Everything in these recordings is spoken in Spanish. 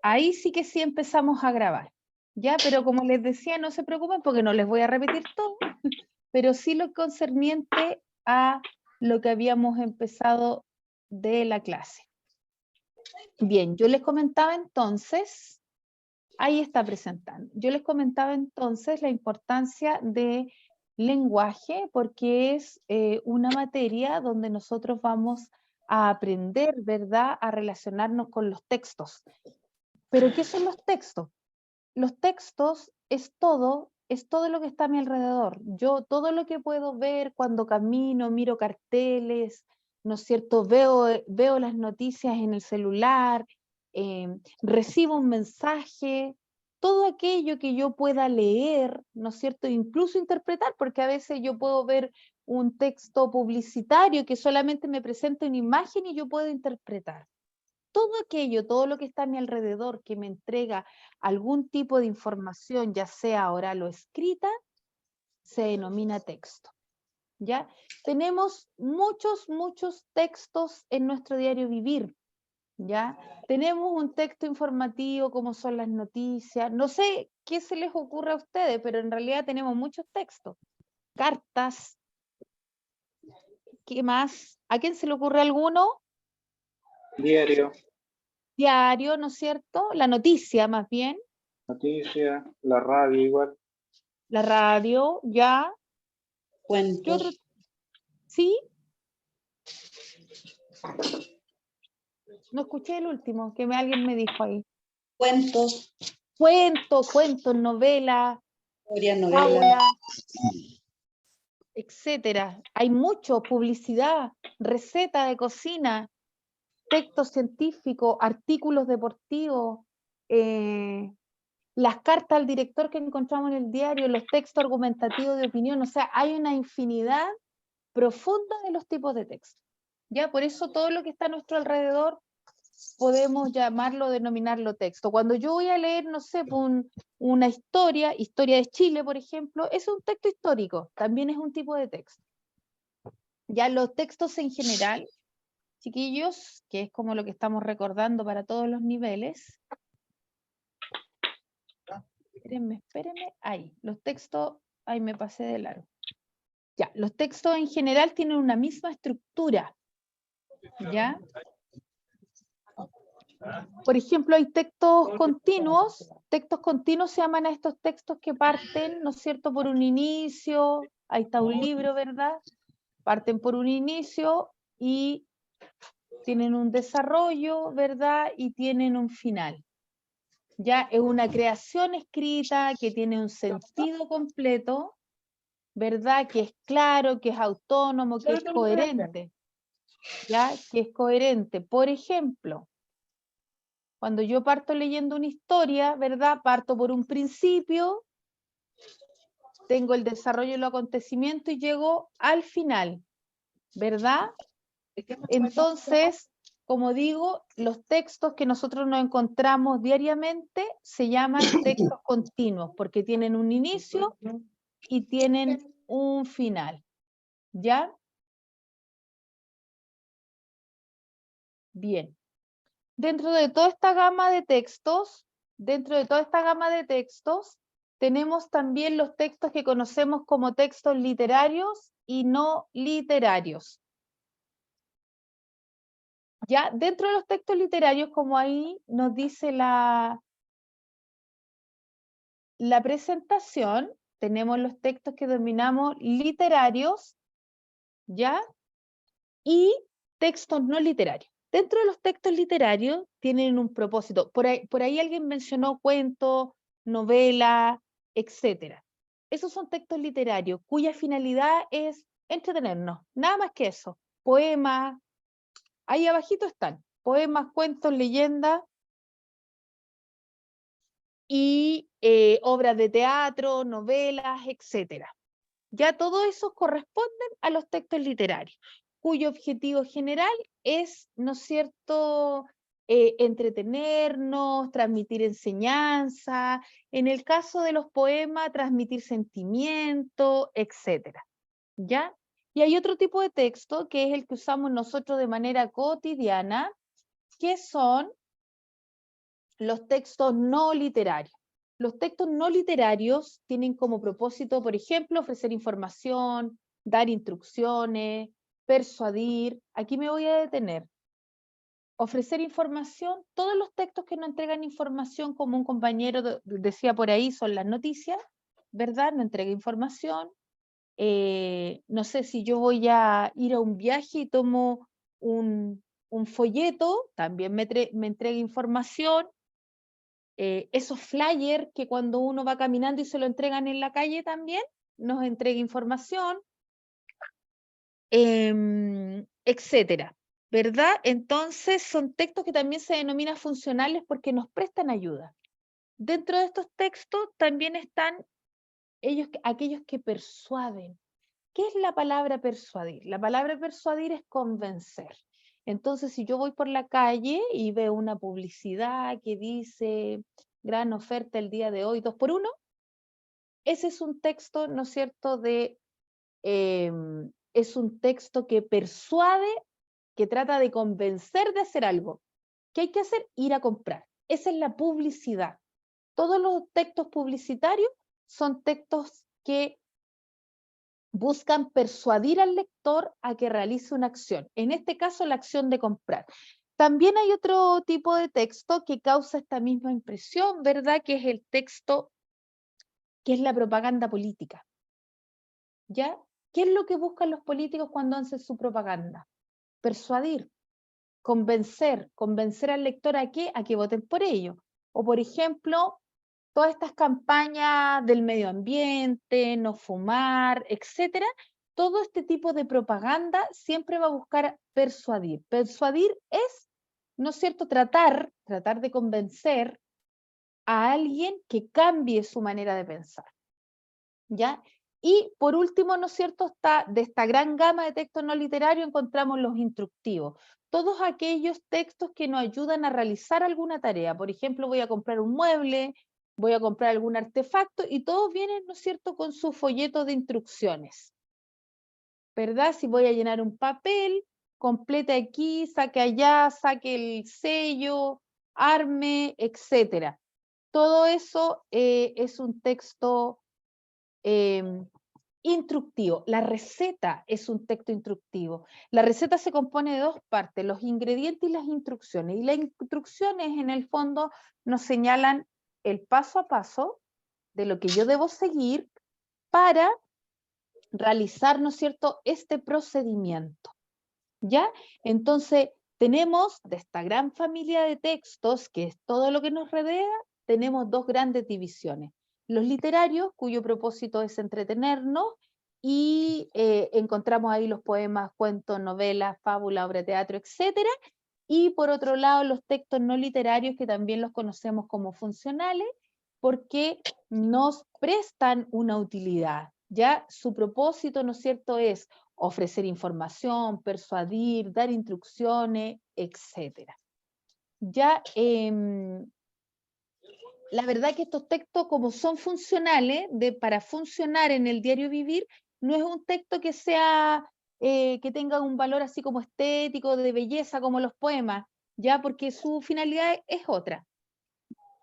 Ahí sí que sí empezamos a grabar. Ya, pero como les decía, no se preocupen porque no les voy a repetir todo, pero sí lo concerniente a lo que habíamos empezado de la clase. Bien, yo les comentaba entonces, ahí está presentando, yo les comentaba entonces la importancia de lenguaje porque es una materia donde nosotros vamos a aprender, ¿verdad?, a relacionarnos con los textos. ¿Pero qué son los textos? Los textos es todo lo que está a mi alrededor. Yo todo lo que puedo ver cuando camino, miro carteles, ¿no es cierto? Veo las noticias en el celular, recibo un mensaje, todo aquello que yo pueda leer, ¿no es cierto? Incluso interpretar, porque a veces yo puedo ver un texto publicitario que solamente me presenta una imagen y yo puedo interpretar. Todo aquello, todo lo que está a mi alrededor que me entrega algún tipo de información, ya sea oral o escrita, se denomina texto. ¿Ya? Tenemos muchos textos en nuestro diario vivir. ¿Ya? Tenemos un texto informativo como son las noticias. No sé qué se les ocurre a ustedes, pero en realidad tenemos muchos textos. Cartas. ¿Qué más? ¿A quién se le ocurre alguno? Diario. Diario, ¿no es cierto? La noticia, más bien. Noticia, la radio igual. La radio, ya. Cuentos. ¿Qué otro? ¿Sí? No escuché el último, que alguien me dijo ahí. Cuentos. Cuentos, novela, Novela. etcétera. Hay mucho, publicidad, receta de cocina, textos científicos, artículos deportivos, las cartas al director que encontramos en el diario, los textos argumentativos de opinión, o sea, hay una infinidad profunda de los tipos de textos. Ya, por eso todo lo que está a nuestro alrededor podemos llamarlo, denominarlo texto. Cuando yo voy a leer, no sé, una historia de Chile, por ejemplo, es un texto histórico, también es un tipo de texto. Ya los textos en general, chiquillos, que es como lo que estamos recordando para todos los niveles. Espérenme, ahí, los textos, ahí me pasé de largo. Ya, los textos en general tienen una misma estructura, ¿ya? Por ejemplo, hay textos continuos se llaman a estos textos que parten, ¿no es cierto?, por un inicio, ahí está un libro, ¿verdad? Parten por un inicio y tienen un desarrollo, ¿verdad? Y tienen un final. Ya es una creación escrita que tiene un sentido completo, ¿verdad? Que es claro, que es autónomo, que es coherente. ¿Ya? Que es coherente. Por ejemplo, cuando yo parto leyendo una historia, ¿verdad? Parto por un principio, tengo el desarrollo de los acontecimientos y llego al final, ¿verdad? Entonces, como digo, los textos que nosotros nos encontramos diariamente se llaman textos continuos, porque tienen un inicio y tienen un final, ¿ya? Bien. Dentro de toda esta gama de textos, tenemos también los textos que conocemos como textos literarios y no literarios. Ya, dentro de los textos literarios, como ahí nos dice la presentación, tenemos los textos que denominamos literarios, ¿ya? Y textos no literarios. Dentro de los textos literarios tienen un propósito. Por ahí alguien mencionó cuentos, novela, etc. Esos son textos literarios cuya finalidad es entretenernos, nada más que eso. Poemas, ahí abajito están, poemas, cuentos, leyendas y obras de teatro, novelas, etc. Ya todos esos corresponden a los textos literarios, cuyo objetivo general es, ¿no es cierto?, entretenernos, transmitir enseñanza, en el caso de los poemas, transmitir sentimiento, etc. ¿Ya? Y hay otro tipo de texto que es el que usamos nosotros de manera cotidiana, ¿qué son los textos no literarios? Los textos no literarios tienen como propósito, por ejemplo, ofrecer información, dar instrucciones, persuadir. Aquí me voy a detener. Ofrecer información, todos los textos que no entregan información, como un compañero decía por ahí, son las noticias, ¿verdad? No entrega información. No sé, si yo voy a ir a un viaje y tomo un folleto, también me entrega información. Esos flyers que cuando uno va caminando y se lo entregan en la calle también, nos entrega información, etcétera, ¿verdad? Entonces son textos que también se denominan funcionales porque nos prestan ayuda. Dentro de estos textos también están aquellos que persuaden. ¿Qué es la palabra persuadir? La palabra persuadir es convencer. Entonces, si yo voy por la calle y veo una publicidad que dice gran oferta el día de hoy, 2 por 1, ese es un texto, ¿no es cierto?, es un texto que persuade, que trata de convencer de hacer algo. ¿Qué hay que hacer? Ir a comprar. Esa es la publicidad. Todos los textos publicitarios son textos que buscan persuadir al lector a que realice una acción. En este caso, la acción de comprar. También hay otro tipo de texto que causa esta misma impresión, ¿verdad? Que es el texto, que es la propaganda política. ¿Ya? ¿Qué es lo que buscan los políticos cuando hacen su propaganda? Persuadir, convencer al lector ¿a qué? A que voten por ello. O por ejemplo, todas estas campañas del medio ambiente, no fumar, etcétera, todo este tipo de propaganda siempre va a buscar persuadir. Persuadir es, ¿no es cierto?, tratar de convencer a alguien que cambie su manera de pensar. ¿Ya? Y por último, ¿no es cierto?, de esta gran gama de textos no literarios encontramos los instructivos. Todos aquellos textos que nos ayudan a realizar alguna tarea. Por ejemplo, voy a comprar un mueble, voy a comprar algún artefacto y todos vienen, ¿no es cierto?, con su folleto de instrucciones. ¿Verdad? Si voy a llenar un papel, complete aquí, saque allá, saque el sello, arme, etcétera. Todo eso es un texto instructivo. La receta es un texto instructivo. La receta se compone de 2 partes, los ingredientes y las instrucciones. Y las instrucciones, en el fondo, nos señalan el paso a paso de lo que yo debo seguir para realizar, ¿no es cierto?, este procedimiento. ¿Ya? Entonces, tenemos de esta gran familia de textos, que es todo lo que nos rodea, tenemos 2 grandes divisiones. Los literarios, cuyo propósito es entretenernos, y encontramos ahí los poemas, cuentos, novelas, fábulas, obra de teatro, etcétera. Y por otro lado, los textos no literarios, que también los conocemos como funcionales, porque nos prestan una utilidad. Ya su propósito, ¿no es cierto?, es ofrecer información, persuadir, dar instrucciones, etcétera. Ya, la verdad que estos textos, como son funcionales, para funcionar en el diario vivir, no es un texto que sea, que tenga un valor así como estético, de belleza, como los poemas, ya, porque su finalidad es otra.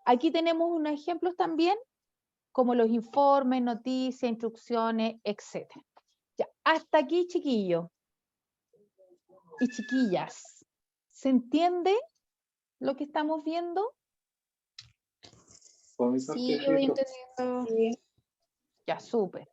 Aquí tenemos unos ejemplos también, como los informes, noticias, instrucciones, etcétera. Ya, hasta aquí, chiquillos y chiquillas. ¿Se entiende lo que estamos viendo? Por mi Sí, parte, yo voy sí, entendiendo. Sí. Ya, súper.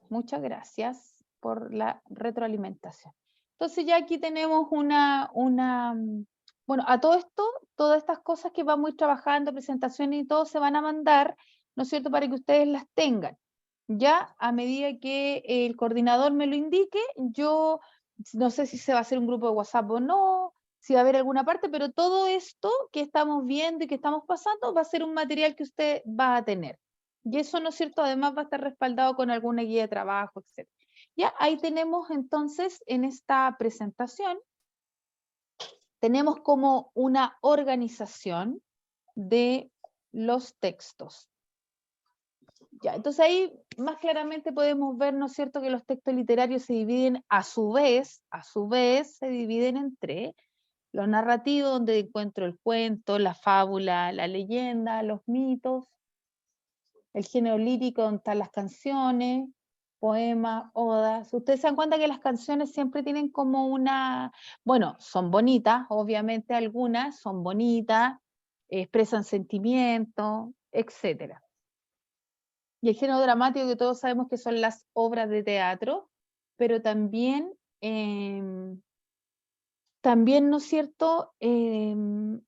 Muchas gracias por la retroalimentación. Entonces ya aquí tenemos bueno, a todo esto, todas estas cosas que vamos a ir trabajando, presentaciones y todo, se van a mandar, ¿no es cierto?, para que ustedes las tengan. Ya a medida que el coordinador me lo indique, yo no sé si se va a hacer un grupo de WhatsApp o no, si va a haber alguna parte, pero todo esto que estamos viendo y que estamos pasando va a ser un material que usted va a tener. Y eso, ¿no es cierto?, además va a estar respaldado con alguna guía de trabajo, etc. Ya ahí tenemos entonces, en esta presentación, tenemos como una organización de los textos. Ya, entonces ahí más claramente podemos ver, ¿no es cierto?, que los textos literarios se dividen a su vez, se dividen en 3. Lo narrativo, donde encuentro el cuento, la fábula, la leyenda, los mitos. El género lírico, donde están las canciones, poemas, odas. Ustedes se dan cuenta que las canciones siempre tienen como una, bueno, son bonitas, obviamente algunas son bonitas, expresan sentimientos, etc. Y el género dramático, que todos sabemos que son las obras de teatro, pero también, ¿no es cierto?,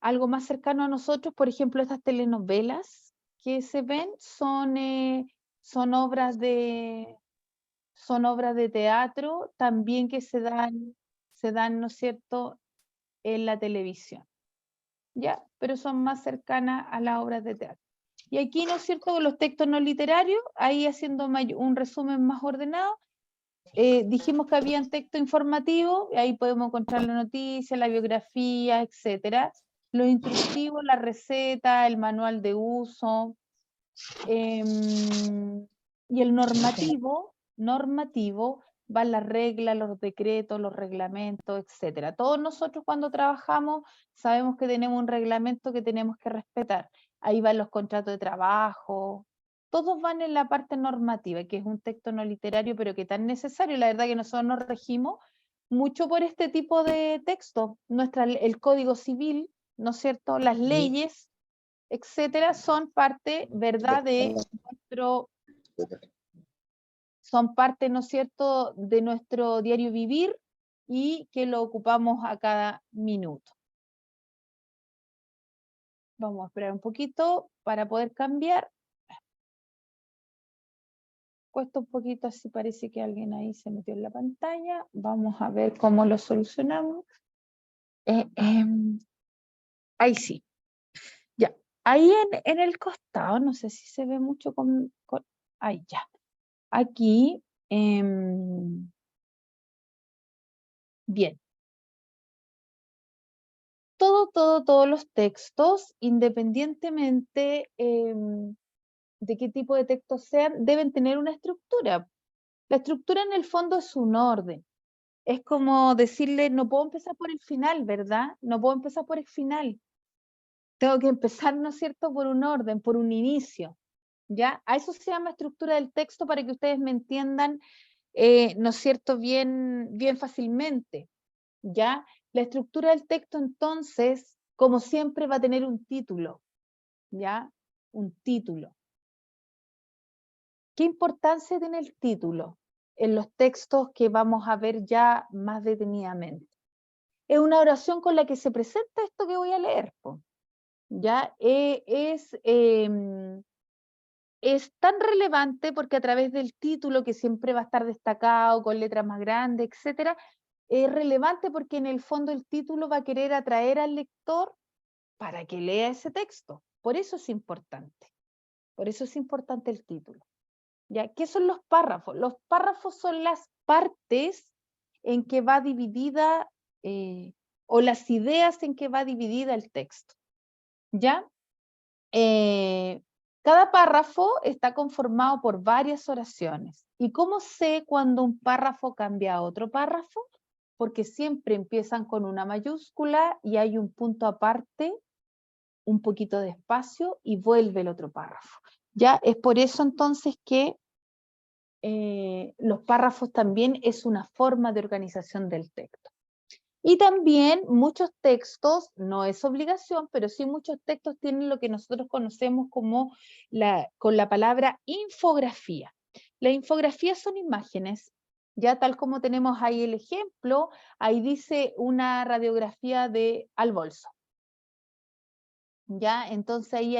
algo más cercano a nosotros, por ejemplo, estas telenovelas que se ven son obras de teatro también que se dan, ¿no es cierto?, en la televisión, ¿ya? Pero son más cercanas a las obras de teatro. Y aquí, ¿no es cierto?, los textos no literarios, ahí haciendo un resumen más ordenado, dijimos que había un texto informativo, y ahí podemos encontrar la noticia, la biografía, etc. Lo instructivo, la receta, el manual de uso, y el normativo van las reglas, los decretos, los reglamentos, etc. Todos nosotros cuando trabajamos sabemos que tenemos un reglamento que tenemos que respetar. Ahí van los contratos de trabajo, todos van en la parte normativa, que es un texto no literario, pero que tan necesario. La verdad que nosotros nos regimos mucho por este tipo de texto. El Código Civil, ¿no es cierto?, las leyes, etcétera, son parte, ¿verdad?, son parte, ¿no es cierto?, de nuestro diario vivir y que lo ocupamos a cada minuto. Vamos a esperar un poquito para poder cambiar. Cuesta un poquito, así parece que alguien ahí se metió en la pantalla. Vamos a ver cómo lo solucionamos. Ahí sí. Ya. Ahí en el costado, no sé si se ve mucho ahí ya. Aquí, bien. Todos los textos, independientemente de qué tipo de textos sean, deben tener una estructura. La estructura en el fondo es un orden. Es como decirle, no puedo empezar por el final, ¿verdad? No puedo empezar por el final. Tengo que empezar, ¿no es cierto?, por un orden, por un inicio. ¿Ya? A eso se llama estructura del texto, para que ustedes me entiendan, ¿no es cierto?, bien fácilmente. ¿Ya? La estructura del texto, entonces, como siempre, va a tener un título. ¿Ya? Un título. ¿Qué importancia tiene el título en los textos que vamos a ver ya más detenidamente? Es una oración con la que se presenta esto que voy a leer, ¿ya? Es tan relevante porque a través del título, que siempre va a estar destacado con letras más grandes, etcétera, es relevante porque en el fondo el título va a querer atraer al lector para que lea ese texto. Por eso es importante. Por eso es importante el título. ¿Ya? ¿Qué son los párrafos? Los párrafos son las partes en que va dividida, o las ideas en que va dividida el texto. ¿Ya? Cada párrafo está conformado por varias oraciones. ¿Y cómo sé cuando un párrafo cambia a otro párrafo? Porque siempre empiezan con una mayúscula y hay un punto aparte, un poquito de espacio y vuelve el otro párrafo. Ya es por eso entonces que los párrafos también es una forma de organización del texto. Y también muchos textos, no es obligación, pero sí muchos textos tienen lo que nosotros conocemos como con la palabra infografía. La infografía son imágenes, ya tal como tenemos ahí el ejemplo, ahí dice una radiografía al bolso. Ya, entonces ahí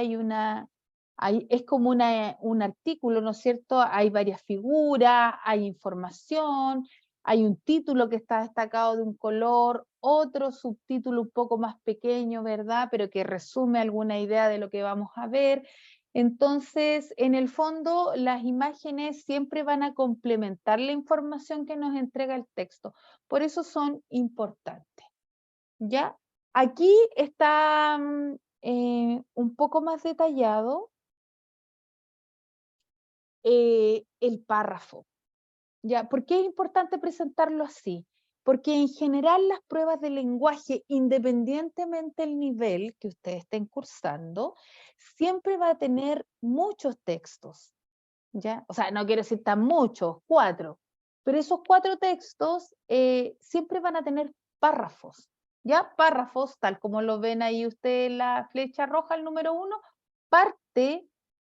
es como un artículo, ¿no es cierto? Hay varias figuras, hay información, hay un título que está destacado de un color, otro subtítulo un poco más pequeño, ¿verdad? Pero que resume alguna idea de lo que vamos a ver. Entonces, en el fondo, las imágenes siempre van a complementar la información que nos entrega el texto. Por eso son importantes. ¿Ya? Aquí está un poco más detallado el párrafo. ¿Ya? ¿Por qué es importante presentarlo así? Porque en general las pruebas de lenguaje, independientemente del nivel que ustedes estén cursando, siempre va a tener muchos textos, ¿ya? O sea, no quiero decir tan muchos, 4, pero esos 4 textos siempre van a tener párrafos, ¿ya? Párrafos, tal como lo ven ahí ustedes en la flecha roja, el número 1, parte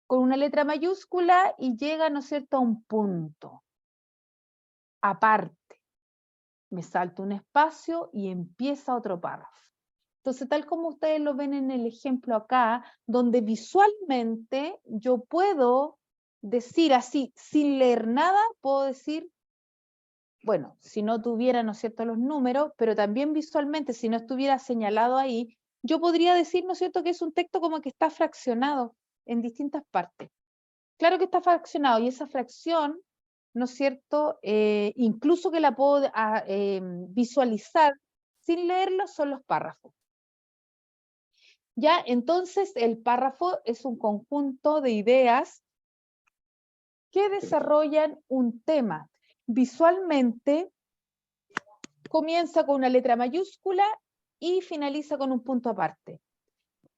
con una letra mayúscula y llega, ¿no es cierto?, a un punto. Aparte, me salto un espacio y empieza otro párrafo. Entonces, tal como ustedes lo ven en el ejemplo acá, donde visualmente yo puedo decir así, sin leer nada, puedo decir, bueno, si no tuviera, ¿no es cierto?, los números, pero también visualmente, si no estuviera señalado ahí, yo podría decir, ¿no es cierto?, que es un texto como que está fraccionado en distintas partes. Claro que está fraccionado, y esa fracción, ¿no es cierto?, incluso que la puedo visualizar sin leerlo, son los párrafos. Ya, entonces el párrafo es un conjunto de ideas que desarrollan un tema. Visualmente comienza con una letra mayúscula y finaliza con un punto aparte.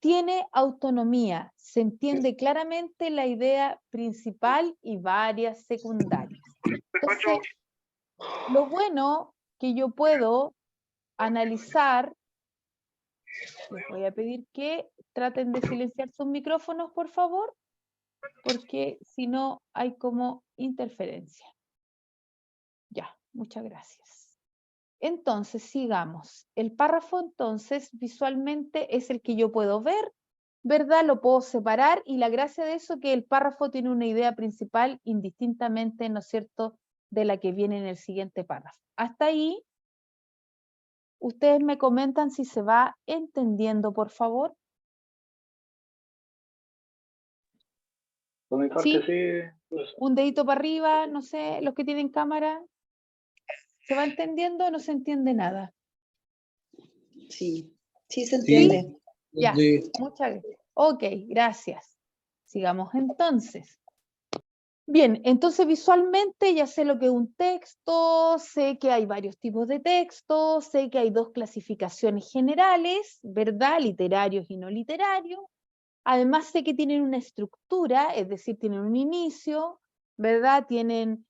Tiene autonomía, se entiende claramente la idea principal y varias secundarias. Entonces, lo bueno que yo puedo analizar, les voy a pedir que traten de silenciar sus micrófonos, por favor, porque si no hay como interferencia. Ya, muchas gracias. Entonces, sigamos. El párrafo, entonces, visualmente es el que yo puedo ver, ¿verdad? Lo puedo separar, y la gracia de eso es que el párrafo tiene una idea principal indistintamente, ¿no es cierto?, de la que viene en el siguiente párrafo. Hasta ahí, ustedes me comentan si se va entendiendo, por favor. Por mi parte, sí. Pues, Un dedito para arriba, no sé, los que tienen cámara. ¿Se va entendiendo o no se entiende nada? Sí, sí se entiende. Ya, Sí. muchas gracias. Ok, gracias. Sigamos entonces. Bien, entonces visualmente ya sé lo que es un texto, sé que hay varios tipos de textos, sé que hay 2 clasificaciones generales, ¿verdad? Literarios y no literarios. Además sé que tienen una estructura, es decir, tienen un inicio, ¿verdad? Tienen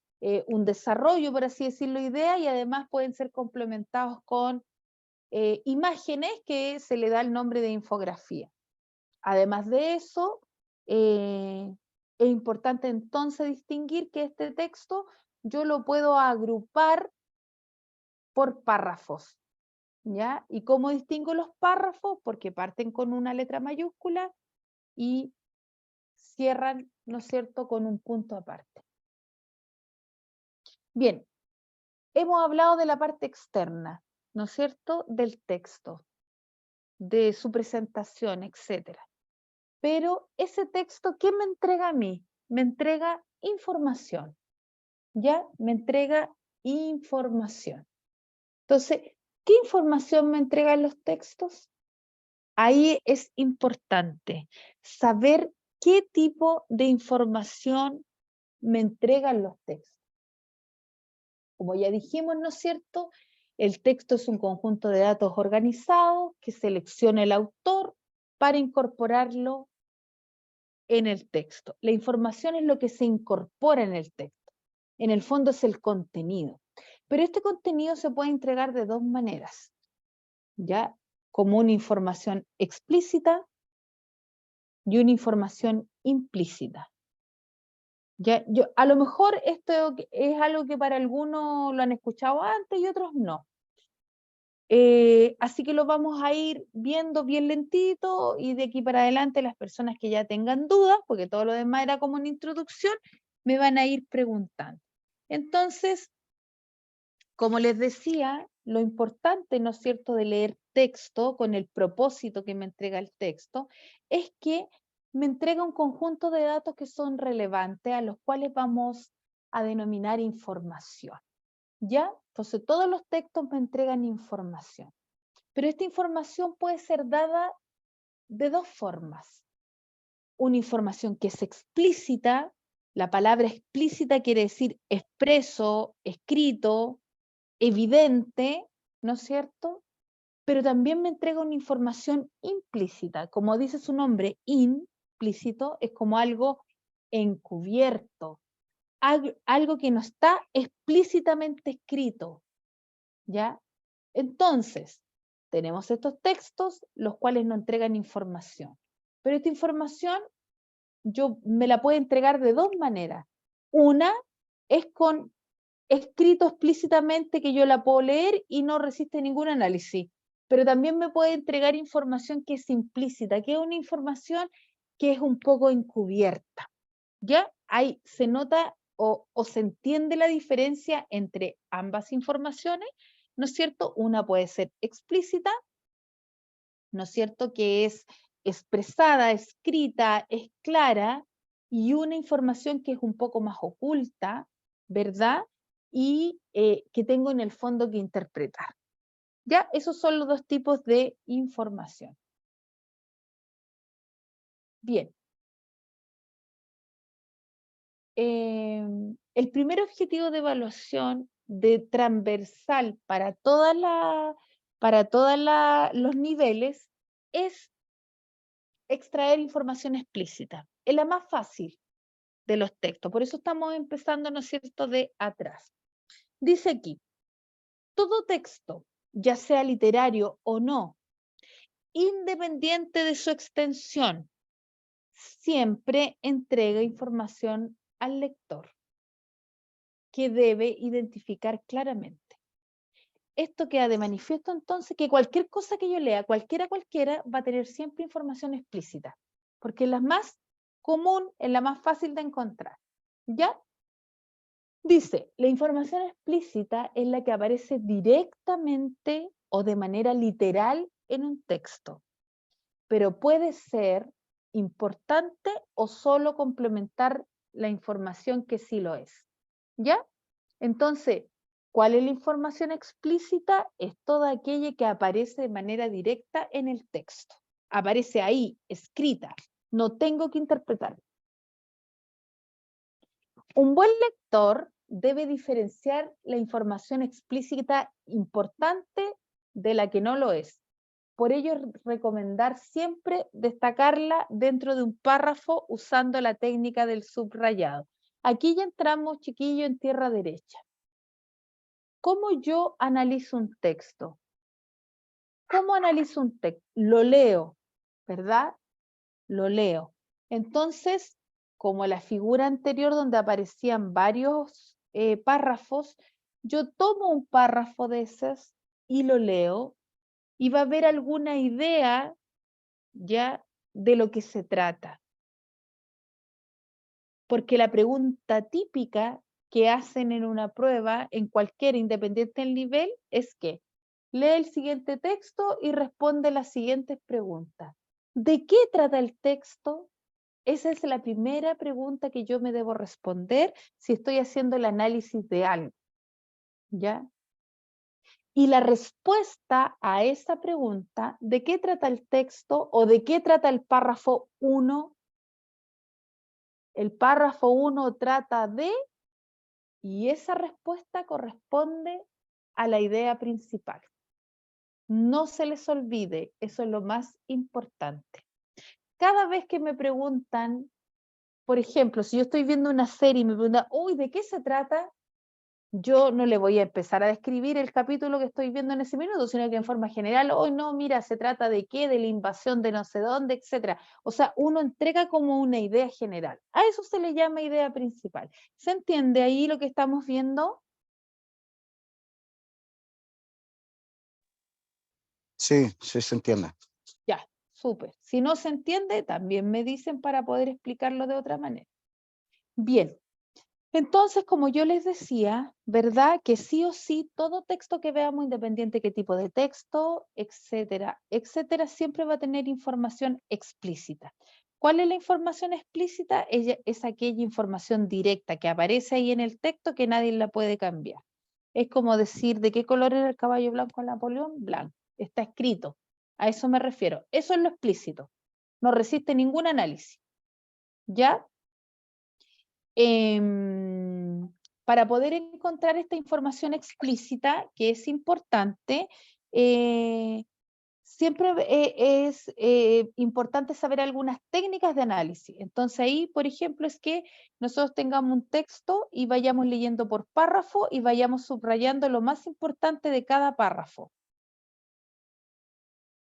un desarrollo, por así decirlo, idea, y además pueden ser complementados con imágenes que se le da el nombre de infografía. Además de eso, es importante entonces distinguir que este texto yo lo puedo agrupar por párrafos, ¿ya? ¿Y cómo distingo los párrafos? Porque parten con una letra mayúscula y cierran, ¿no es cierto?, con un punto aparte. Bien, hemos hablado de la parte externa, ¿no es cierto?, del texto, de su presentación, etcétera. Pero ese texto, ¿qué me entrega a mí? Me entrega información, ¿ya? Me entrega información. Entonces, ¿qué información me entregan los textos? Ahí es importante saber qué tipo de información me entregan los textos. Como ya dijimos, ¿no es cierto?, el texto es un conjunto de datos organizados que selecciona el autor para incorporarlo en el texto. La información es lo que se incorpora en el texto. En el fondo es el contenido. Pero este contenido se puede entregar de 2 maneras, ¿ya? Como una información explícita y una información implícita. ¿Ya? A lo mejor esto es algo que para algunos lo han escuchado antes y otros no. Así que lo vamos a ir viendo bien lentito, y de aquí para adelante las personas que ya tengan dudas, porque todo lo demás era como una introducción, me van a ir preguntando. Entonces, como les decía, lo importante, ¿no es cierto?, de leer texto con el propósito que me entrega el texto, es que me entrega un conjunto de datos que son relevantes, a los cuales vamos a denominar información, ¿ya? Entonces, todos los textos me entregan información. Pero esta información puede ser dada de 2 formas. Una información que es explícita, la palabra explícita quiere decir expreso, escrito, evidente, ¿no es cierto? Pero también me entrega una información implícita. Como dice su nombre, implícito, es como algo encubierto, algo que no está explícitamente escrito, ¿ya? Entonces, tenemos estos textos, los cuales nos entregan información. Pero esta información yo me la puedo entregar de dos maneras. Una es con escrito explícitamente que yo la puedo leer y no resiste ningún análisis. Pero también me puede entregar información que es implícita, que es una información que es un poco encubierta. ¿Ya? Ahí se nota o se entiende la diferencia entre ambas informaciones, ¿no es cierto? Una puede ser explícita, ¿no es cierto? Que es expresada, escrita, es clara, y una información que es un poco más oculta, ¿verdad? Y que tengo en el fondo que interpretar. ¿Ya? Esos son los dos tipos de información. Bien. El primer objetivo de evaluación de transversal para los niveles es extraer información explícita. Es la más fácil de los textos. Por eso estamos empezando, ¿no es cierto?, de atrás. Dice aquí, todo texto, ya sea literario o no, independiente de su extensión, siempre entrega información al lector, que debe identificar claramente. Esto queda de manifiesto entonces que cualquier cosa que yo lea, cualquiera, va a tener siempre información explícita, porque es la más común, es la más fácil de encontrar. ¿Ya? Dice, la información explícita es la que aparece directamente o de manera literal en un texto, pero puede ser importante o solo complementar la información que sí lo es. ¿Ya? Entonces, ¿cuál es la información explícita? Es toda aquella que aparece de manera directa en el texto. Aparece ahí, escrita. No tengo que interpretar. Un buen lector debe diferenciar la información explícita importante de la que no lo es. Por ello, recomendar siempre destacarla dentro de un párrafo usando la técnica del subrayado. Aquí ya entramos, chiquillo, en tierra derecha. ¿Cómo yo analizo un texto? ¿Cómo analizo un texto? Lo leo, ¿verdad? Lo leo. Entonces, como la figura anterior donde aparecían varios párrafos, yo tomo un párrafo de esos y lo leo y va a haber alguna idea ya de lo que se trata. Porque la pregunta típica que hacen en una prueba, en cualquier, independiente del nivel, es que lee el siguiente texto y responde las siguientes preguntas. ¿De qué trata el texto? Esa es la primera pregunta que yo me debo responder si estoy haciendo el análisis de algo. ¿Ya? Y la respuesta a esa pregunta, ¿de qué trata el texto o de qué trata el párrafo 1? El párrafo 1 trata de, y esa respuesta corresponde a la idea principal. No se les olvide, eso es lo más importante. Cada vez que me preguntan, por ejemplo, si yo estoy viendo una serie y me preguntan, uy, ¿de qué se trata? Yo no le voy a empezar a describir el capítulo que estoy viendo en ese minuto, sino que en forma general, hoy no, mira, se trata de qué, de la invasión de no sé dónde, etc. O sea, uno entrega como una idea general. A eso se le llama idea principal. ¿Se entiende ahí lo que estamos viendo? Sí, sí se entiende. Ya, súper. Si no se entiende, también me dicen para poder explicarlo de otra manera. Bien. Entonces, como yo les decía, ¿verdad? Que sí o sí, todo texto que veamos, independiente qué tipo de texto, etcétera, etcétera, siempre va a tener información explícita. ¿Cuál es la información explícita? Es aquella información directa que aparece ahí en el texto que nadie la puede cambiar. Es como decir, ¿de qué color era el caballo blanco de Napoleón? Blanco. Está escrito. A eso me refiero. Eso es lo explícito. No resiste ningún análisis. ¿Ya? para poder encontrar esta información explícita, que es importante, siempre es importante saber algunas técnicas de análisis. Entonces ahí, por ejemplo, es que nosotros tengamos un texto y vayamos leyendo por párrafo y vayamos subrayando lo más importante de cada párrafo.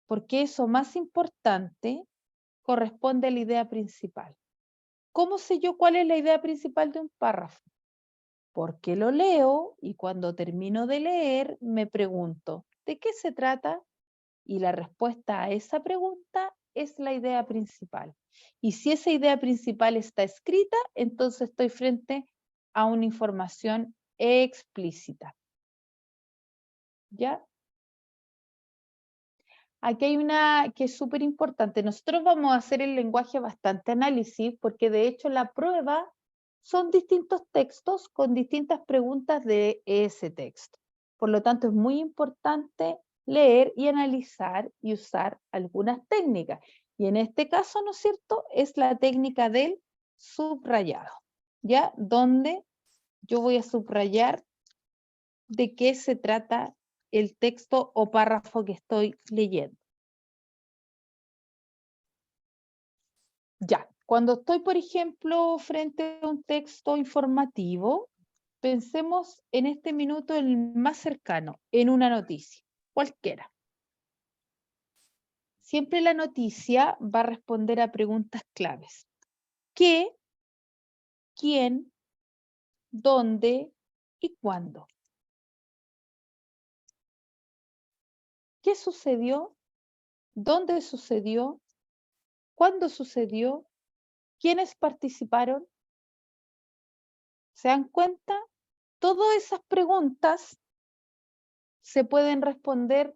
Porque eso más importante corresponde a la idea principal. ¿Cómo sé yo cuál es la idea principal de un párrafo? Porque lo leo y cuando termino de leer me pregunto, ¿de qué se trata? Y la respuesta a esa pregunta es la idea principal. Y si esa idea principal está escrita, entonces estoy frente a una información explícita. ¿Ya? Aquí hay una que es súper importante. Nosotros vamos a hacer el lenguaje bastante análisis porque de hecho la prueba son distintos textos con distintas preguntas de ese texto. Por lo tanto, es muy importante leer y analizar y usar algunas técnicas. Y en este caso, ¿no es cierto?, es la técnica del subrayado, ¿ya? Donde yo voy a subrayar de qué se trata el texto o párrafo que estoy leyendo. Ya, cuando estoy, por ejemplo, frente a un texto informativo, pensemos en este minuto el más cercano, en una noticia, cualquiera. Siempre la noticia va a responder a preguntas claves. ¿Qué? ¿Quién? ¿Dónde? ¿Y cuándo? ¿Qué sucedió? ¿Dónde sucedió? ¿Cuándo sucedió? ¿Quiénes participaron? ¿Se dan cuenta? Todas esas preguntas se pueden responder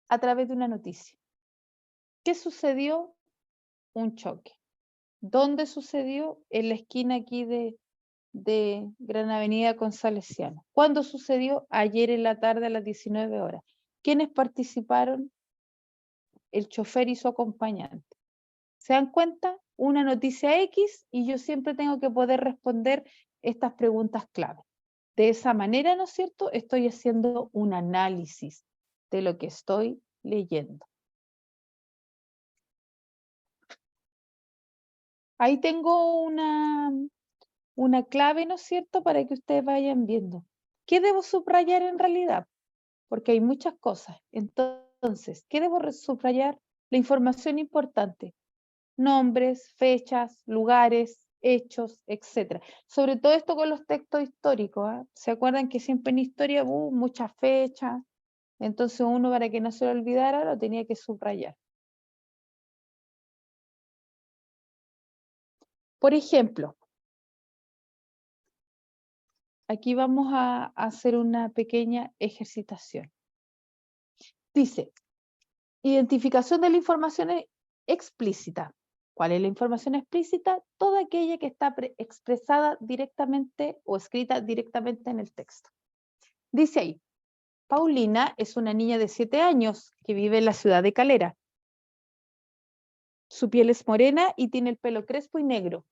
a través de una noticia. ¿Qué sucedió? Un choque. ¿Dónde sucedió? En la esquina aquí de Gran Avenida con Salesiano. ¿Cuándo sucedió? Ayer en la tarde a las 19 horas. ¿Quiénes participaron? El chofer y su acompañante. ¿Se dan cuenta? Una noticia X y yo siempre tengo que poder responder estas preguntas clave. De esa manera, ¿no es cierto?, estoy haciendo un análisis de lo que estoy leyendo. Ahí tengo una clave, ¿no es cierto?, para que ustedes vayan viendo. ¿Qué debo subrayar en realidad? Porque hay muchas cosas. Entonces, ¿qué debo subrayar? La información importante. Nombres, fechas, lugares, hechos, etc. Sobre todo esto con los textos históricos. ¿Eh? ¿Se acuerdan que siempre en historia hubo muchas fechas? Entonces uno, para que no se lo olvidara, lo tenía que subrayar. Por ejemplo, aquí vamos a hacer una pequeña ejercitación. Dice, identificación de la información explícita. ¿Cuál es la información explícita? Toda aquella que está expresada directamente o escrita directamente en el texto. Dice ahí, Paulina es una niña de 7 años que vive en la ciudad de Calera. Su piel es morena y tiene el pelo crespo y negro.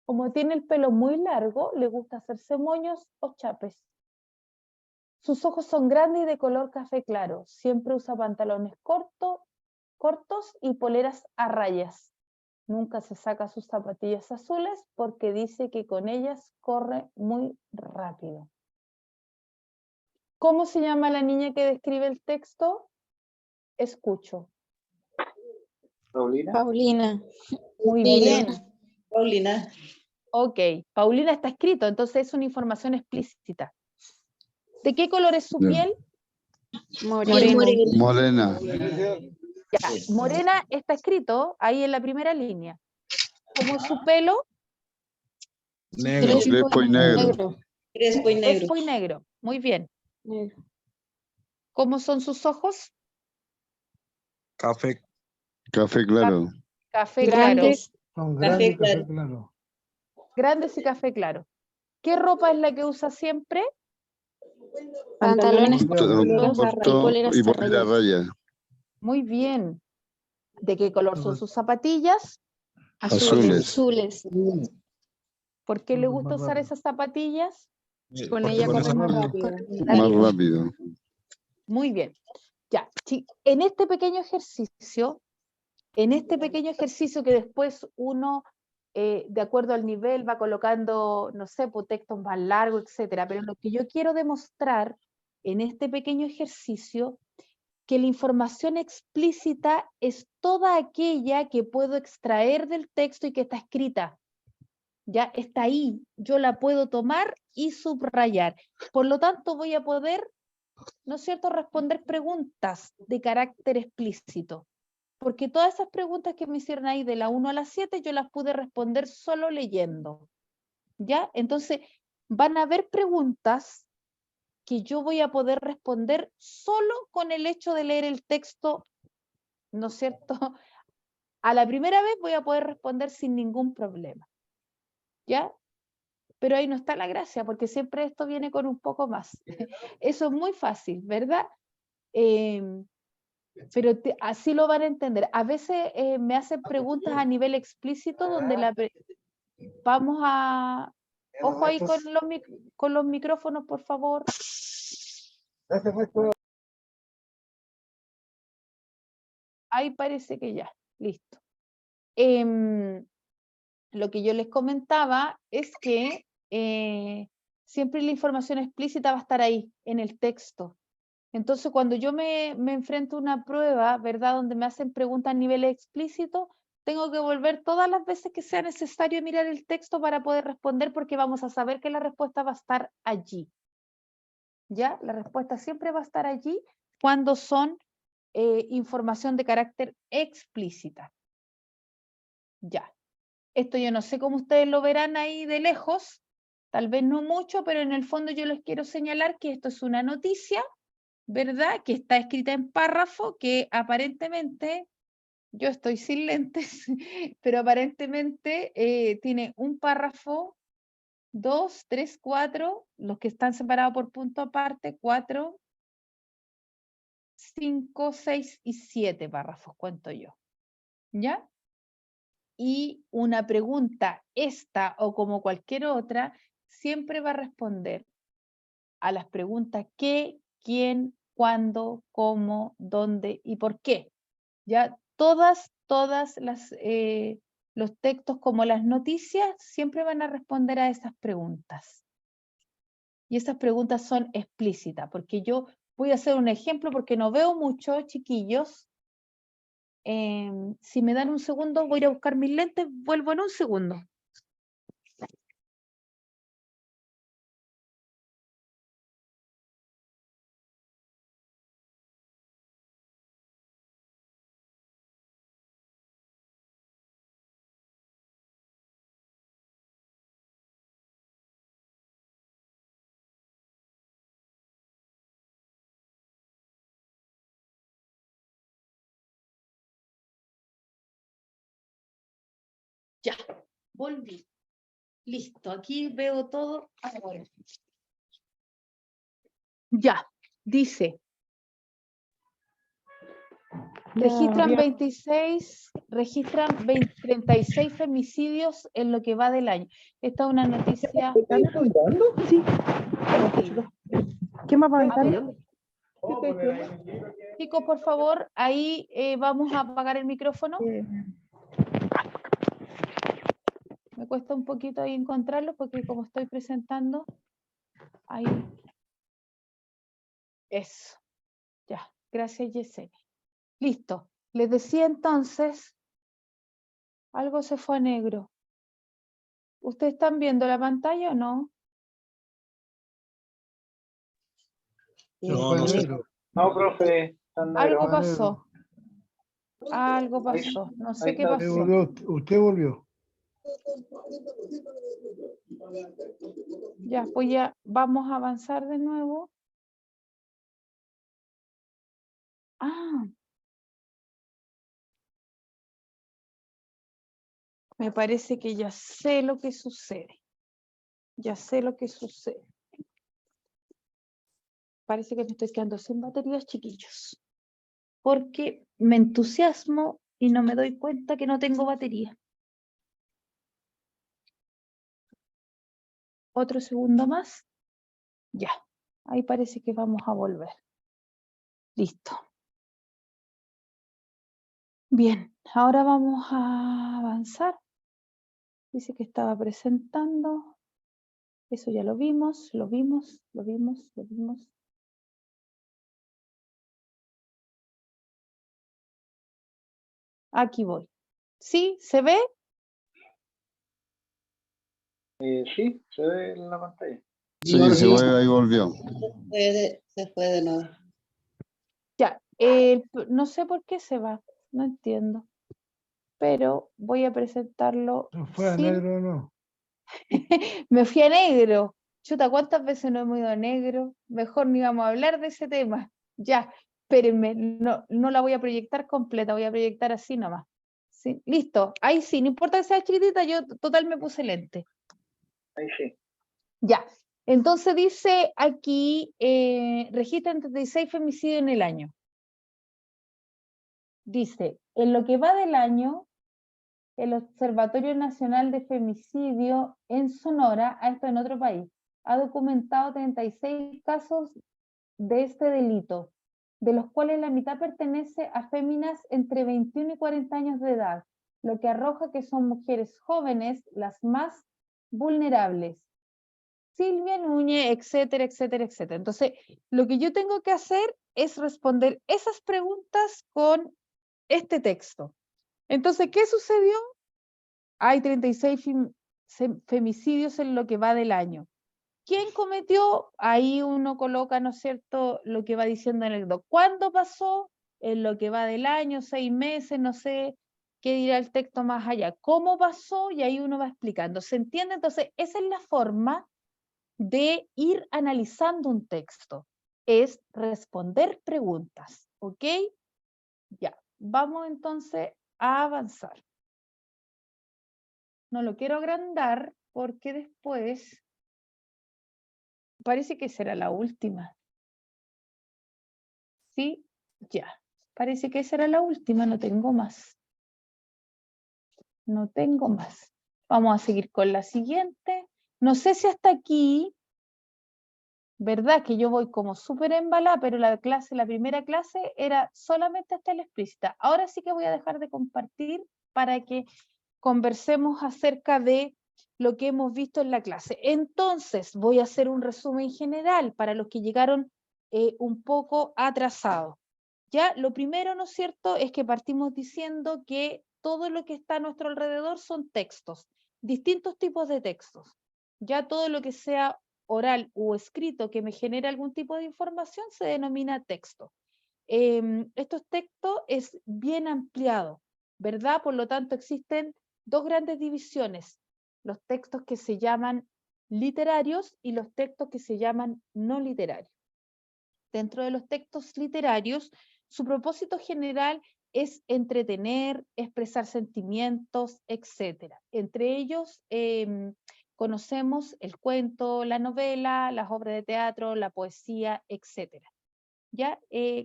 Como tiene el pelo muy largo, le gusta hacerse moños o chapes. Sus ojos son grandes y de color café claro. Siempre usa pantalones cortos y poleras a rayas. Nunca se saca sus zapatillas azules porque dice que con ellas corre muy rápido. ¿Cómo se llama la niña que describe el texto? Escucho. Paulina. Paulina. Muy Niño. bien. Paulina. Ok, Paulina está escrito, entonces es una información explícita. ¿De qué color es su piel? Morena. Morena. Ya, morena está escrito ahí en la primera línea. ¿Cómo es su pelo? Negro, crespo y negro. Crespo y negro. Crespo y negro. Muy bien. Negro. ¿Cómo son sus ojos? Café. Café claro. Café Grandes. Son Café grandes y café claro. claro. Grandes y café claro. ¿Qué ropa es la que usa siempre? Pantalones Corto, cortos y poleras Y a polera rayas. raya. Muy bien. ¿De qué color son sus zapatillas? Azules. Azules. ¿Por qué le gusta usar esas zapatillas? Con ella con corre esa más rápido. rápido. Más rápido. Muy bien. Ya, en este pequeño ejercicio, que después uno, de acuerdo al nivel, va colocando, no sé, pues, textos más largos, etcétera. Pero lo que yo quiero demostrar en este pequeño ejercicio, que la información explícita es toda aquella que puedo extraer del texto y que está escrita. Ya está ahí, yo la puedo tomar y subrayar. Por lo tanto, voy a poder, ¿no es cierto?, responder preguntas de carácter explícito. Porque todas esas preguntas que me hicieron ahí de la 1 a la 7, yo las pude responder solo leyendo. ¿Ya? Entonces, van a haber preguntas que yo voy a poder responder solo con el hecho de leer el texto, ¿no es cierto? A la primera vez voy a poder responder sin ningún problema. ¿Ya? Pero ahí no está la gracia, porque siempre esto viene con un poco más. Eso es muy fácil, ¿verdad? Pero así lo van a entender. A veces me hacen preguntas a nivel explícito donde vamos a... Ojo ahí con los micrófonos, por favor. Ahí parece que ya, listo. Lo que yo les comentaba es que siempre la información explícita va a estar ahí, en el texto. Entonces, cuando yo me enfrento a una prueba, ¿verdad?, donde me hacen preguntas a nivel explícito, tengo que volver todas las veces que sea necesario mirar el texto para poder responder, porque vamos a saber que la respuesta va a estar allí. ¿Ya? La respuesta siempre va a estar allí cuando son información de carácter explícita. Ya. Esto yo no sé cómo ustedes lo verán ahí de lejos, tal vez no mucho, pero en el fondo yo les quiero señalar que esto es una noticia, ¿verdad?, que está escrita en párrafo, que aparentemente, yo estoy sin lentes, pero aparentemente tiene un párrafo, 2, 3, 4, los que están separados por punto aparte, 4, 5, 6 y 7 párrafos, cuento yo. ¿Ya? Y una pregunta, esta o como cualquier otra, siempre va a responder a las preguntas qué, quién, cuándo, cómo, dónde y por qué. Ya todas los textos como las noticias siempre van a responder a esas preguntas. Y esas preguntas son explícitas, porque yo voy a hacer un ejemplo porque no veo mucho, chiquillos. Si me dan un segundo, voy a ir a buscar mis lentes, vuelvo en un segundo. Ya, volví. Listo, aquí veo todo ahora. Ya, dice. Registran 36 femicidios en lo que va del año. Esta es una noticia. ¿Están estudiando? Sí. ¿Qué más va a estar? Chicos, por favor, ahí vamos a apagar el micrófono. Me cuesta un poquito ahí encontrarlo porque como estoy presentando, ahí. Eso. Ya, gracias Yesenia. Listo. Les decía entonces, algo se fue a negro. ¿Ustedes están viendo la pantalla o no? No sé. No, profe. están Algo negros. pasó. Algo pasó. No sé ahí qué está. pasó. Usted volvió. Ya, pues ya vamos a avanzar de nuevo. Ah. Me parece que ya sé lo que sucede. Ya sé lo que sucede. Parece que me estoy quedando sin baterías, chiquillos. Porque me entusiasmo y no me doy cuenta que no tengo batería. Otro segundo más. Ya, ahí parece que vamos a volver. Listo. Bien, ahora vamos a avanzar. Dice que estaba presentando. Eso ya lo vimos, lo vimos, lo vimos, lo vimos. Aquí voy. ¿Sí? ¿Se ve? Sí, se ve en la pantalla. Sí, se fue, ahí volvió. Se fue de nuevo. Ya, no sé por qué se va, no entiendo. Pero voy a presentarlo. ¿Fue a sin- negro o no? Me fui a negro. Chuta, ¿cuántas veces no hemos ido a negro? Mejor ni vamos a hablar de ese tema. Ya, espérenme, no la voy a proyectar completa, voy a proyectar así nomás. Sí, listo, ahí sí, no importa que sea chiquitita, yo total me puse lente. Ahí sí. Ya, entonces dice aquí, registran 36 femicidios en el año. Dice, en lo que va del año, el Observatorio Nacional de Femicidio en Sonora, a esto en otro país, ha documentado 36 casos de este delito, de los cuales la mitad pertenece a féminas entre 21 y 40 años de edad, lo que arroja que son mujeres jóvenes las más vulnerables. Silvia Núñez, etcétera, etcétera, etcétera. Entonces, lo que yo tengo que hacer es responder esas preguntas con este texto. Entonces, ¿qué sucedió? Hay 36 femicidios en lo que va del año. ¿Quién cometió? Ahí uno coloca, ¿no es cierto?, lo que va diciendo en el doc. ¿Cuándo pasó? En lo que va del año, 6 meses, no sé qué dirá el texto más allá. ¿Cómo pasó? Y ahí uno va explicando. ¿Se entiende? Entonces, esa es la forma de ir analizando un texto. Es responder preguntas, ¿ok? Ya, vamos entonces a avanzar. No lo quiero agrandar porque después parece que será la última. Sí, ya. Parece que será la última, no tengo más. No tengo más. Vamos a seguir con la siguiente. No sé si hasta aquí, verdad que yo voy como súper embalada, pero la primera clase era solamente hasta la explícita. Ahora sí que voy a dejar de compartir para que conversemos acerca de lo que hemos visto en la clase. Entonces, voy a hacer un resumen general para los que llegaron un poco atrasados. Ya, lo primero, ¿no es cierto?, es que partimos diciendo que todo lo que está a nuestro alrededor son textos, distintos tipos de textos. Ya todo lo que sea oral o escrito que me genere algún tipo de información se denomina texto. Estos textos es bien ampliado, ¿verdad? Por lo tanto, existen dos grandes divisiones, los textos que se llaman literarios y los textos que se llaman no literarios. Dentro de los textos literarios, su propósito general es entretener, expresar sentimientos, etc. Entre ellos conocemos el cuento, la novela, las obras de teatro, la poesía, etc. ¿Ya?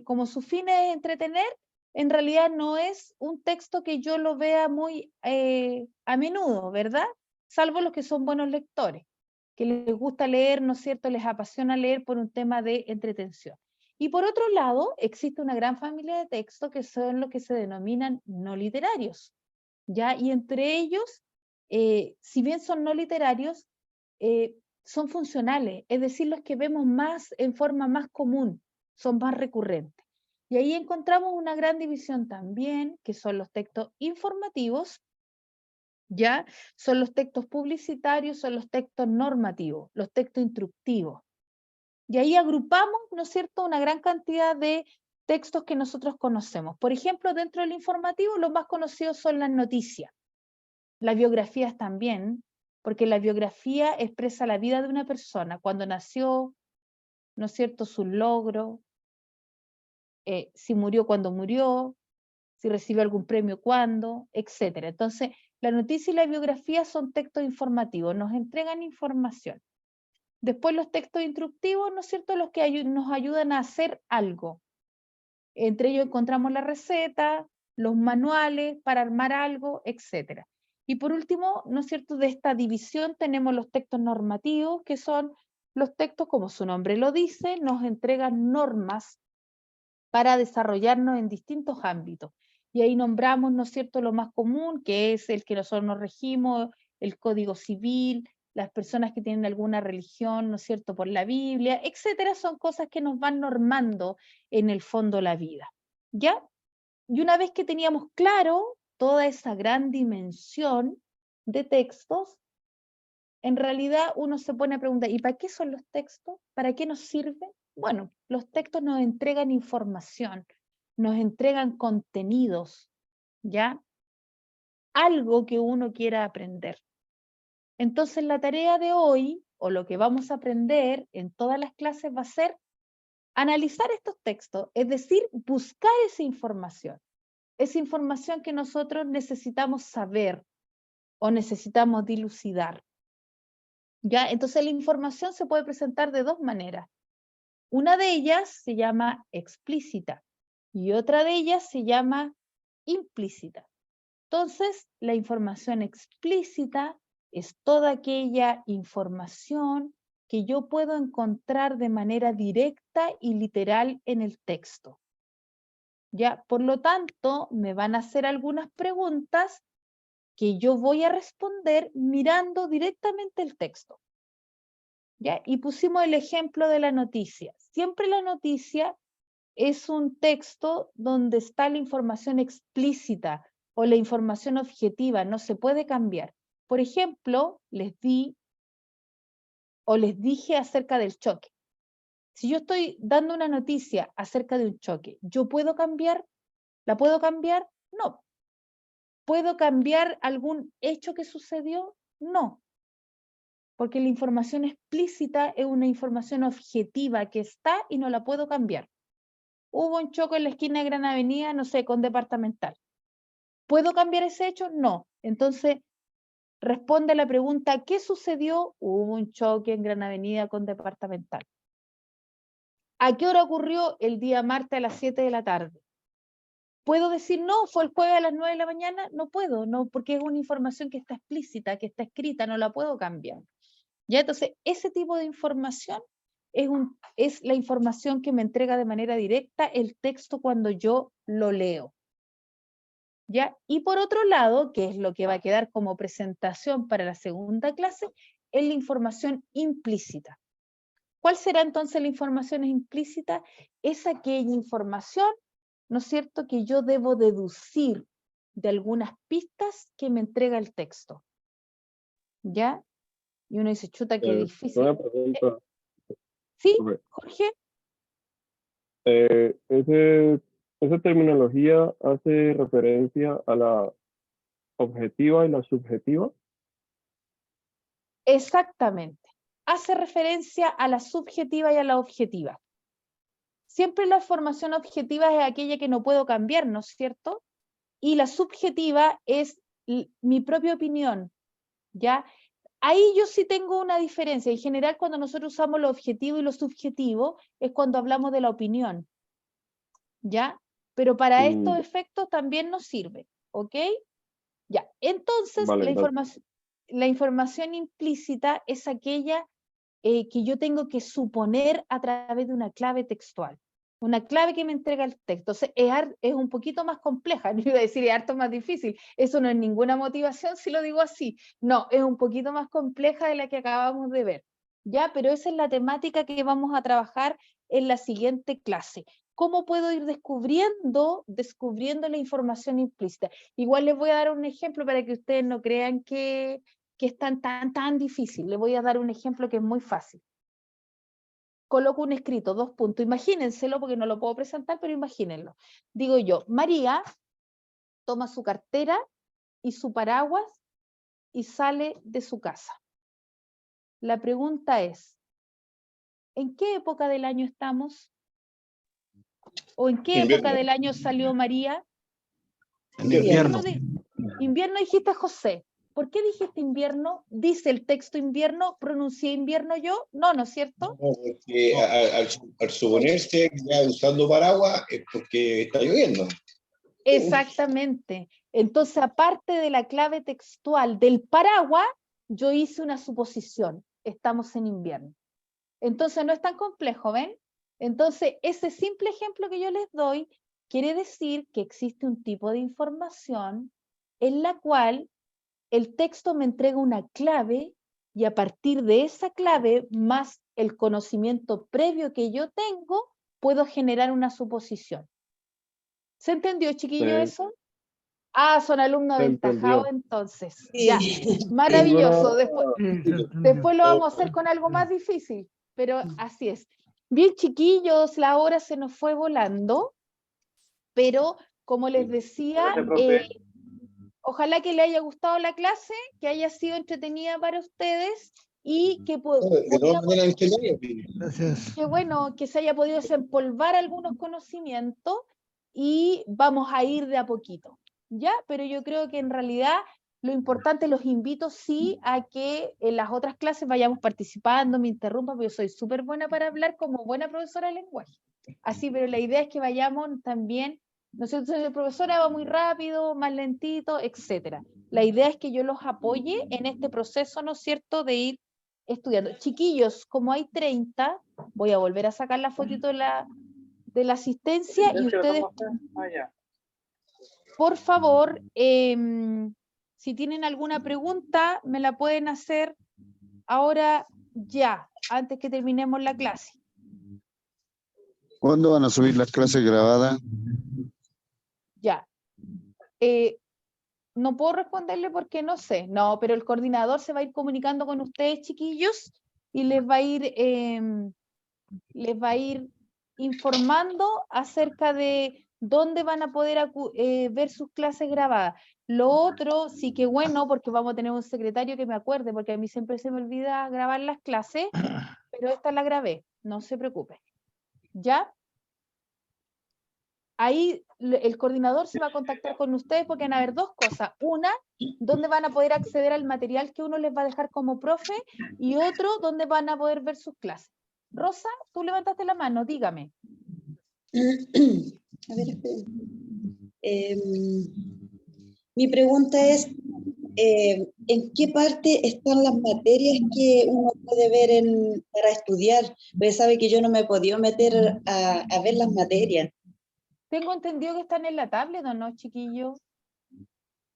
Como su fin es entretener, en realidad no es un texto que yo lo vea muy a menudo, ¿verdad? Salvo los que son buenos lectores, que les gusta leer, ¿no es cierto?, les apasiona leer por un tema de entretención. Y por otro lado, existe una gran familia de textos que son los que se denominan no literarios, ¿ya? Y entre ellos, si bien son no literarios, son funcionales, es decir, los que vemos más en forma más común, son más recurrentes. Y ahí encontramos una gran división también, que son los textos informativos, ¿ya? Son los textos publicitarios, son los textos normativos, los textos instructivos. Y ahí agrupamos, ¿no es cierto?, una gran cantidad de textos que nosotros conocemos. Por ejemplo, dentro del informativo, los más conocidos son las noticias, las biografías también, porque la biografía expresa la vida de una persona, cuando nació, ¿no es cierto?, sus logros, si murió, cuando murió, si recibió algún premio, cuándo, etc. Entonces, la noticia y la biografía son textos informativos, nos entregan información. Después los textos instructivos, ¿no es cierto?, los que nos ayudan a hacer algo. Entre ellos encontramos la receta, los manuales para armar algo, etc. Y por último, ¿no es cierto?, de esta división tenemos los textos normativos, que son Los textos, como su nombre lo dice, nos entregan normas para desarrollarnos en distintos ámbitos. Y ahí nombramos, ¿no es cierto?, lo más común, que es el que nosotros nos regimos, el Código Civil, las personas que tienen alguna religión, ¿no es cierto?, por la Biblia, etcétera, son cosas que nos van normando en el fondo la vida. ¿Ya? Y una vez que teníamos claro toda esa gran dimensión de textos, en realidad uno se pone a preguntar, ¿y para qué son los textos? ¿Para qué nos sirven? Bueno, los textos nos entregan información, nos entregan contenidos, ¿ya? Algo que uno quiera aprender. Entonces la tarea de hoy, o lo que vamos a aprender en todas las clases va a ser analizar estos textos, es decir, buscar esa información que nosotros necesitamos saber o necesitamos dilucidar. ¿Ya? Entonces la información se puede presentar de dos maneras. Una de ellas se llama explícita y otra de ellas se llama implícita. Entonces, la información explícita es toda aquella información que yo puedo encontrar de manera directa y literal en el texto. ¿Ya? Por lo tanto, me van a hacer algunas preguntas que yo voy a responder mirando directamente el texto. ¿Ya? Y pusimos el ejemplo de la noticia. Siempre la noticia es un texto donde está la información explícita o la información objetiva, no se puede cambiar. Por ejemplo, les dije acerca del choque. Si yo estoy dando una noticia acerca de un choque, ¿yo puedo cambiar? ¿La puedo cambiar? No. ¿Puedo cambiar algún hecho que sucedió? No. Porque la información explícita es una información objetiva que está y no la puedo cambiar. Hubo un choque en la esquina de Gran Avenida, no sé, con Departamental. ¿Puedo cambiar ese hecho? No. Entonces, responde a la pregunta, ¿qué sucedió? Hubo un choque en Gran Avenida con Departamental. ¿A qué hora ocurrió? El día martes a las 7 de la tarde. ¿Puedo decir no? ¿Fue el jueves a las 9 de la mañana? No puedo, no, porque es una información que está explícita, que está escrita, no la puedo cambiar. ¿Ya? Entonces, ese tipo de información es la información que me entrega de manera directa el texto cuando yo lo leo. ¿Ya? Y por otro lado, que es lo que va a quedar como presentación para la segunda clase, es la información implícita. ¿Cuál será entonces la información implícita? Es aquella información, ¿no es cierto?, que yo debo deducir de algunas pistas que me entrega el texto. ¿Ya? Y uno dice, chuta, qué difícil. Una pregunta. ¿Sí, Ok. Jorge? Esa terminología hace referencia a la objetiva y la subjetiva. Exactamente. Hace referencia a la subjetiva y a la objetiva. Siempre la formación objetiva es aquella que no puedo cambiar, ¿no es cierto? Y la subjetiva es mi propia opinión, ¿ya? Ahí yo sí tengo una diferencia. En general, cuando nosotros usamos lo objetivo y lo subjetivo, es cuando hablamos de la opinión, ¿ya? Pero para estos efectos también nos sirve, ¿ok? Ya, entonces Vale, la información implícita es aquella que yo tengo que suponer a través de una clave textual. Una clave que me entrega el texto. Entonces, es un poquito más compleja. No iba a decir es harto más difícil. Eso no es ninguna motivación si lo digo así. No, es un poquito más compleja de la que acabamos de ver. ¿Ya? Pero esa es la temática que vamos a trabajar en la siguiente clase. ¿Cómo puedo ir descubriendo la información implícita? Igual les voy a dar un ejemplo para que ustedes no crean que es tan difícil. Les voy a dar un ejemplo que es muy fácil. Coloco un escrito, 2 puntos. Imagínenselo porque no lo puedo presentar, pero imagínenlo. Digo yo, María toma su cartera y su paraguas y sale de su casa. La pregunta es, ¿en qué época del año estamos? ¿O en qué época del año salió María? En invierno. Invierno dijiste José. ¿Por qué dijiste invierno? ¿Dice el texto invierno? ¿Pronuncié invierno yo? No, ¿no es cierto? No, porque al suponerse que ya usando paraguas es porque está lloviendo. Exactamente. Entonces, aparte de la clave textual del paraguas, yo hice una suposición. Estamos en invierno. Entonces no es tan complejo, ¿ven? Entonces ese simple ejemplo que yo les doy quiere decir que existe un tipo de información en la cual el texto me entrega una clave y a partir de esa clave más el conocimiento previo que yo tengo, puedo generar una suposición. ¿Se entendió, chiquillo, Sí. eso? Ah, son alumnos Se aventajados entendió. entonces. Sí. Ya, maravilloso. Ninguna- Después lo vamos a hacer con algo más difícil, pero así es. Bien, chiquillos, la hora se nos fue volando, pero como les decía, Gracias, profe. ojalá que le haya gustado la clase, que haya sido entretenida para ustedes y que De todas pudiéramos, maneras, entretenido, sí. Gracias. que bueno, que se haya podido desempolvar algunos conocimientos y vamos a ir de a poquito, ¿ya? Pero yo creo que en realidad lo importante, los invito sí a que en las otras clases vayamos participando, me interrumpa, porque yo soy súper buena para hablar como buena profesora de lenguaje. Así, pero la idea es que vayamos también, ¿no es cierto? Si la profesora va muy rápido, más lentito, etcétera. La idea es que yo los apoye en este proceso, ¿no es cierto?, de ir estudiando. Chiquillos, como hay 30, voy a volver a sacar la fotito de la asistencia y ¿Asistencia la ustedes, tomaste? Ah, ya. por favor, si tienen alguna pregunta, me la pueden hacer ahora ya, antes que terminemos la clase. ¿Cuándo van a subir las clases grabadas? Ya. No puedo responderle porque no sé. No, pero el coordinador se va a ir comunicando con ustedes, chiquillos, y les va a ir informando acerca de dónde van a poder ver sus clases grabadas. Lo otro, sí que bueno, porque vamos a tener un secretario que me acuerde, porque a mí siempre se me olvida grabar las clases, pero esta la grabé, no se preocupe. ¿Ya? Ahí el coordinador se va a contactar con ustedes porque van a haber dos cosas. Una, donde van a poder acceder al material que uno les va a dejar como profe, y otro, donde van a poder ver sus clases. Rosa, tú levantaste la mano, dígame. A ver, espera. Mi pregunta es, ¿en qué parte están las materias que uno puede ver para estudiar? Pues sabe que yo no me he podido meter a ver las materias. Tengo entendido que están en la tablet, ¿o no, chiquillo?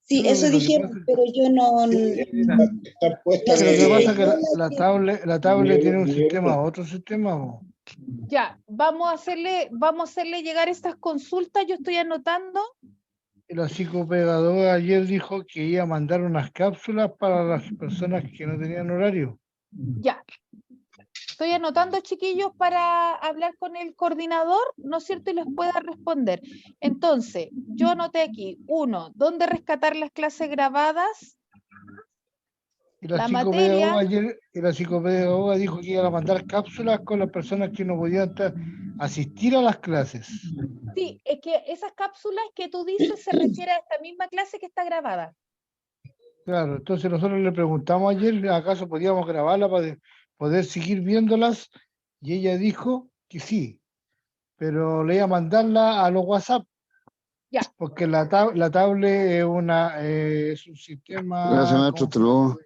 Sí, No, eso lo que dijeron, pasa- pero yo no... Está puesta Pero lo que Sí, pasa es que yo la tablet tiene un Ni- sistema, otro sistema. Po. Ya, vamos a hacerle llegar estas consultas, yo estoy anotando. Y la psicopedagoga ayer dijo que iba a mandar unas cápsulas para las personas que no tenían horario. Ya. Estoy anotando, chiquillos, para hablar con el coordinador, ¿no es cierto? Y les pueda responder. Entonces, yo anoté aquí, 1, ¿dónde rescatar las clases grabadas? Y la La psicopedagoga materia. ayer, y la psicopedagoga dijo que iba a mandar cápsulas con las personas que no podían asistir a las clases. Sí, es que esas cápsulas que tú dices se refiere a esta misma clase que está grabada. Claro, entonces nosotros le preguntamos ayer, ¿acaso podíamos grabarla para poder seguir viéndolas? Y ella dijo que sí, pero le iba a mandarla a los WhatsApp. Ya. Porque la tablet es un sistema. Gracias, maestro. Hasta luego.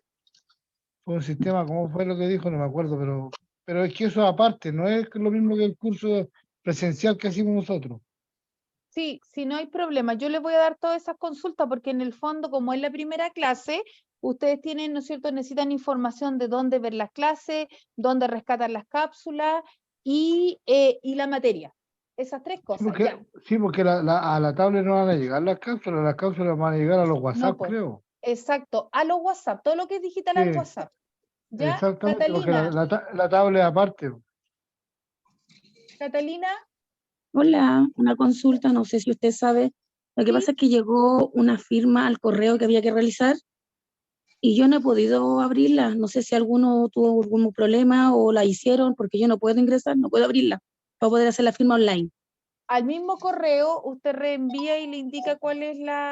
Fue un sistema, ¿cómo fue lo que dijo? No me acuerdo, pero es que eso aparte, no es lo mismo que el curso presencial que hicimos nosotros. Sí, no hay problema. Yo les voy a dar todas esas consultas porque en el fondo, como es la primera clase, ustedes tienen, ¿no es cierto?, necesitan información de dónde ver las clases, dónde rescatar las cápsulas y la materia. Esas 3 cosas. Sí, porque a la tablet no van a llegar las cápsulas van a llegar a los WhatsApp, pues, creo. Exacto, a los WhatsApp, todo lo que es digital Sí, al WhatsApp. ¿Ya? exactamente, porque Catalina, la tablet aparte. Catalina, Hola, una consulta, no sé si usted sabe. Lo que Sí. pasa es que llegó una firma al correo que había que realizar y yo no he podido abrirla. No sé si alguno tuvo algún problema o la hicieron porque yo no puedo ingresar, no puedo abrirla para poder hacer la firma online. al mismo correo usted reenvía y le indica cuál es la